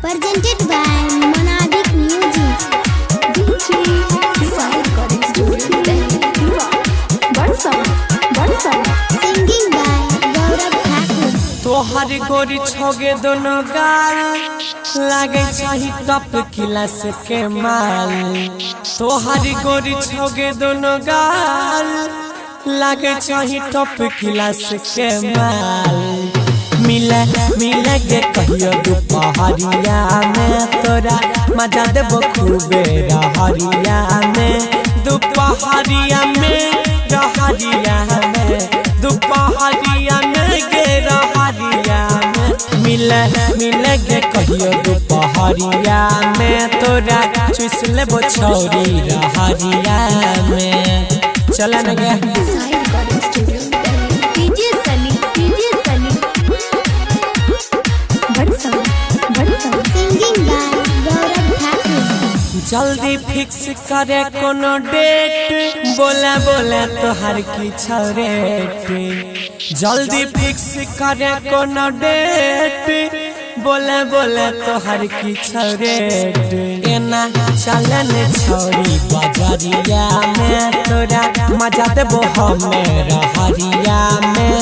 presented by Monadik Music. Singing by Gaurav Thakur. तोहर गोरी छोगे दोनों गाल लागे चाही टप क्लास के माल। तोहर गोरी छोगे दोनों गाल लागे चाही टप क्लास के माल। मिले मिले के कहियो दोपहरिया में तोरा मजा देबो खूबे रहरिया में। दोपहरिया में रहरिया में दोपहरिया में गे रहरिया में। मिले मिले के कहियो दोपहरिया में तोरा चुस लेबो छौरी रहरिया में। चला न गे Singing by Gaurav Thakur. जल्दी फिक्स करे कोनो डेट बोला बोला तोहर की छौरेट। जल्दी फिक्स करे कोनो डेट बोला बोला तोहर की छौरेट। एना चलन छौरी बजरिया में तोरा मजा देबो हमें रहरिया में।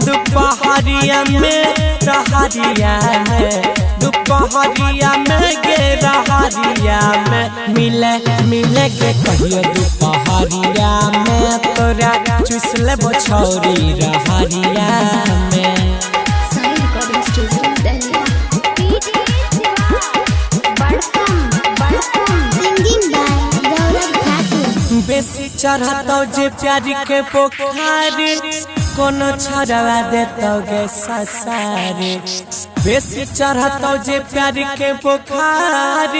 दोपहरिया में रहरिया में दोपहरिया में गे रहरिया में। मिले मिले के कहियो दोपहरिया में तोरा चुस लेबो छौरी रहरिया में। Singing by Gaurav Thakur. बेसी चढ़तो जे प्यारी के पोखर कोनो छड़वा देतो गे ससारे। बेसी चढ़तो जे प्यारी के पोखर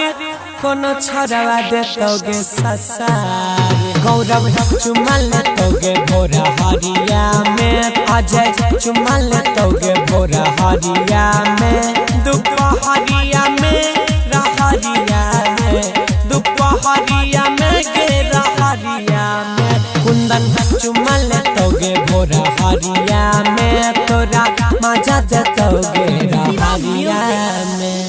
कोनो छड़वा देतो गे ससारे। गौरव चुमा लेतो गे भोरा हरिया में अजय चुमा लेतो गे भोरा हरिया में। दोपहरिया में रहरिया में दोपहरिया में गे रहरिया में। कुंदन चुमा लेतो गे भोरा हरिया में तोरा मजा देतो गे रहरिया में।